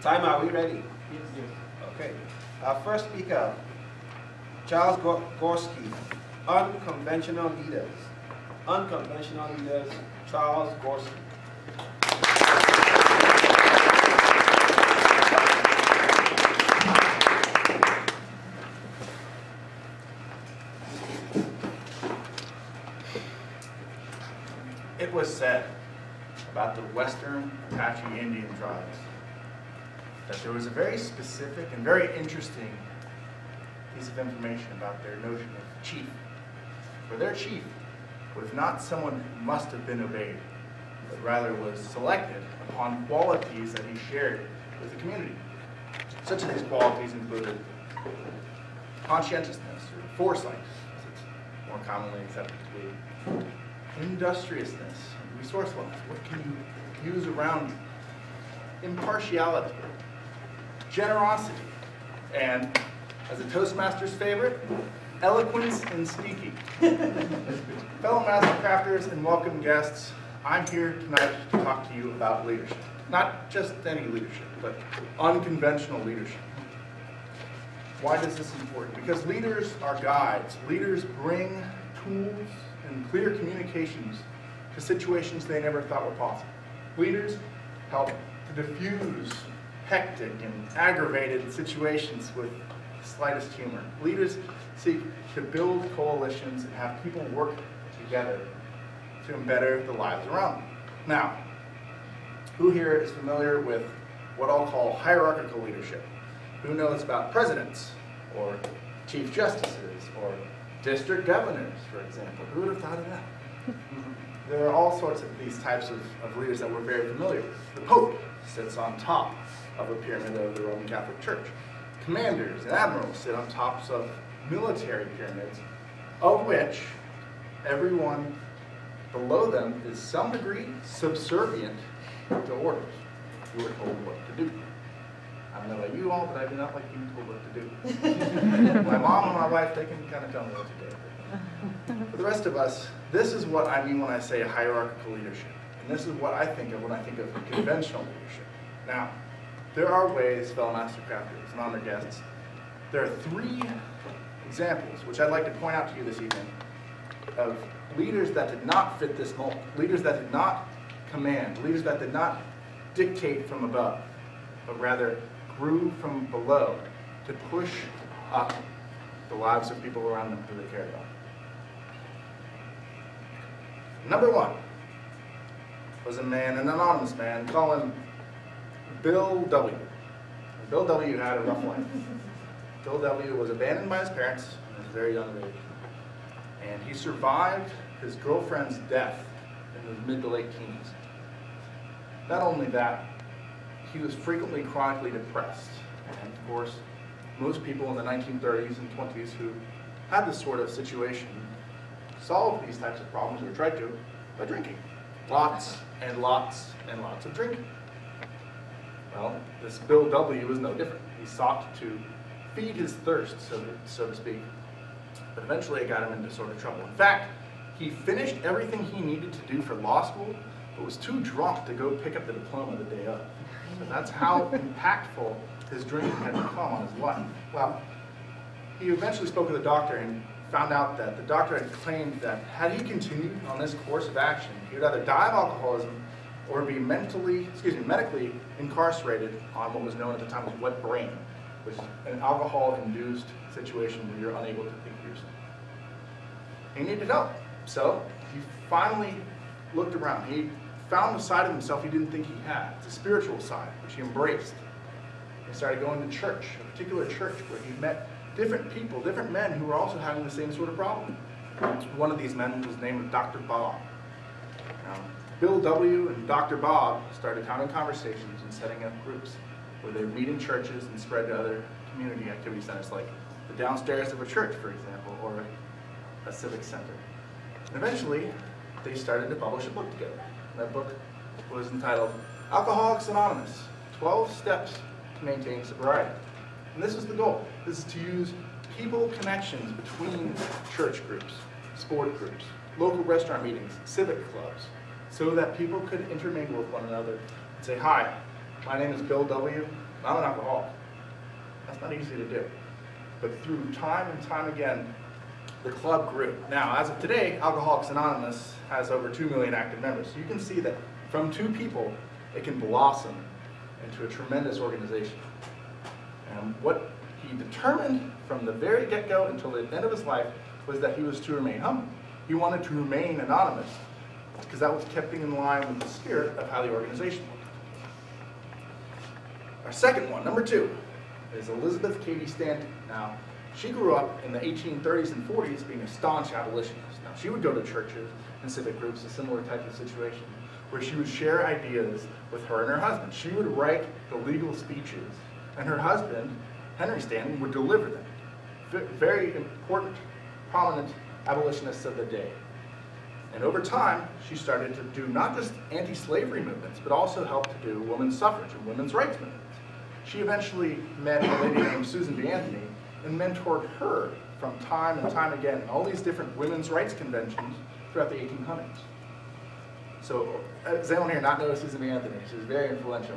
Time, are we ready? Yes. Okay. Our first speaker, Charles Gorski, Unconventional Leaders. Unconventional Leaders, Charles Gorski. It was said about the Western Apache Indian tribes that there was a very specific and very interesting piece of information about their notion of chief. For their chief was not someone who must have been obeyed, but rather was selected upon qualities that he shared with the community. Such of these qualities included conscientiousness or foresight, as it's more commonly accepted to be, industriousness, resourcefulness, what can you use around you, impartiality, generosity, and, as a ToastMasters favorite, eloquence in speaking. Fellow master crafters and welcome guests, I'm here tonight to talk to you about leadership. Not just any leadership, but unconventional leadership. Why is this important? Because leaders are guides. Leaders bring tools and clear communications to situations they never thought were possible. Leaders help to diffuse hectic and aggravated situations with the slightest humor. Leaders seek to build coalitions and have people work together to better the lives around them. Now, who here is familiar with what I'll call hierarchical leadership? Who knows about presidents, or chief justices, or district governors, for example? Who would have thought of that? There are all sorts of these types of leaders that we're very familiar with. The Pope sits on top of a pyramid of the Roman Catholic Church. Commanders and admirals sit on tops of military pyramids, of which everyone below them is some degree subservient to orders. You are told what to do. I don't know about you all, but I do not like being told what to do. My mom and my wife, they can kind of tell me what to do. For the rest of us, this is what I mean when I say hierarchical leadership. And this is what I think of when I think of conventional leadership. Now, there are ways, fellow master crafters and honored guests, there are 3 examples, which I'd like to point out to you this evening, of leaders that did not fit this mold, leaders that did not command, leaders that did not dictate from above, but rather grew from below to push up the lives of people around them who they cared about. Number 1 was a man, an anonymous man, call him Bill W. Bill W. had a rough life. Bill W. was abandoned by his parents at a very young age, and he survived his girlfriend's death in his mid to late teens. Not only that, he was frequently chronically depressed, and of course, most people in the 1930s and 20s who had this sort of situation solved these types of problems, or tried to, by drinking. Lots and lots and lots of drinking. Well, this Bill W. was no different. He sought to feed his thirst, so to speak, but eventually it got him into sort of trouble. In fact, he finished everything he needed to do for law school, but was too drunk to go pick up the diploma the day of. So that's how impactful his drinking had become on his life. Well, he eventually spoke with a doctor and found out that the doctor had claimed that had he continued on this course of action, he would either die of alcoholism or be medically incarcerated on what was known at the time as wet brain, which is an alcohol-induced situation where you're unable to think for yourself. He needed help, so he finally looked around. He found a side of himself he didn't think he had. It's a spiritual side, which he embraced. He started going to church, a particular church where he met different people, different men who were also having the same sort of problem. One of these men was named Dr. Bob. Now, Bill W. and Dr. Bob started having conversations and setting up groups where they would meet in churches and spread to other community activity centers, like the downstairs of a church, for example, or a civic center. And eventually, they started to publish a book together. That book was entitled Alcoholics Anonymous, 12 Steps to Maintain Sobriety. And this is the goal. This is to use people connections between church groups, sport groups, local restaurant meetings, civic clubs, so that people could intermingle with one another and say, hi, my name is Bill W., I'm an alcoholic. That's not easy to do. But through time and time again, the club grew. Now, as of today, Alcoholics Anonymous has over 2 million active members. So you can see that from 2 people, it can blossom into a tremendous organization. And what he determined from the very get-go until the end of his life was that he was to remain humble. He wanted to remain anonymous because that was keeping in line with the spirit of how the organization worked. Our second one, number 2, is Elizabeth Cady Stanton. Now, she grew up in the 1830s and 40s being a staunch abolitionist. Now, she would go to churches and civic groups, a similar type of situation, where she would share ideas with her and her husband. She would write the legal speeches, and her husband, Henry Stanton, would deliver them. Very important, prominent abolitionists of the day. And over time, she started to do not just anti-slavery movements, but also helped to do women's suffrage and women's rights movements. She eventually met a lady named Susan B. Anthony and mentored her from time and time again in all these different women's rights conventions throughout the 1800s. So, does anyone here not know Susan B. Anthony? She was very influential.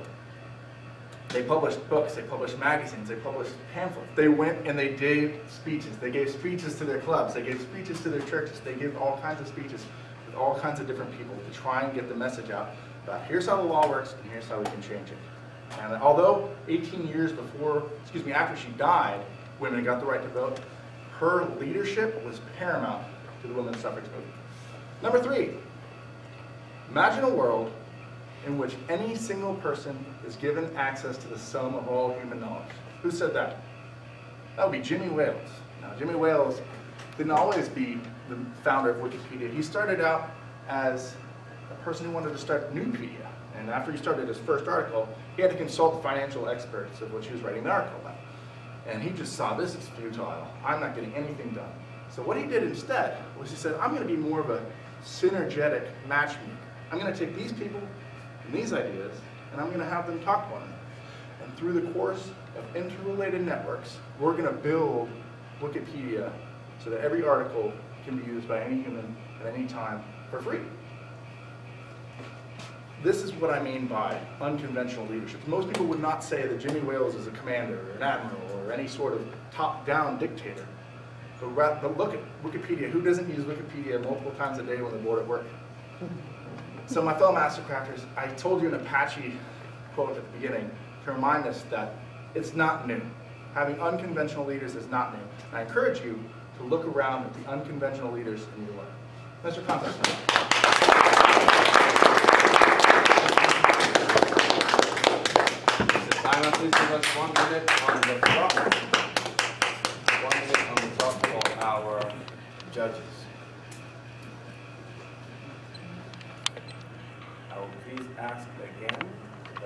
They published books, they published magazines, they published pamphlets. They went and they gave speeches. They gave speeches to their clubs, they gave speeches to their churches, they gave all kinds of speeches with all kinds of different people to try and get the message out about here's how the law works and here's how we can change it. And although 18 years after she died, women got the right to vote, her leadership was paramount to the women's suffrage movement. Number 3, imagine a world in which any single person is given access to the sum of all human knowledge. Who said that? That would be Jimmy Wales. Now, Jimmy Wales didn't always be the founder of Wikipedia. He started out as a person who wanted to start Newpedia. And after he started his first article, he had to consult the financial experts of which he was writing the article about. And he just saw, this is futile. I'm not getting anything done. So what he did instead was he said, I'm going to be more of a synergetic matchmaker. I'm going to take these people and these ideas, and I'm going to have them talk to one another. And through the course of interrelated networks, we're going to build Wikipedia so that every article can be used by any human at any time for free. This is what I mean by unconventional leadership. Most people would not say that Jimmy Wales is a commander or an admiral or any sort of top-down dictator. But look at Wikipedia. Who doesn't use Wikipedia multiple times a day when they're bored at work? So my fellow Mastercrafters, I told you an Apache quote at the beginning to remind us that it's not new. Having unconventional leaders is not new. And I encourage you to look around at the unconventional leaders in your life. Mr. Constance. Simon, please give us 1 minute on the clock. 1 minute on the clock for our judges. I will please ask again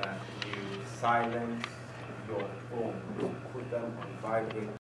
that you silence your phones, put them on vibrate.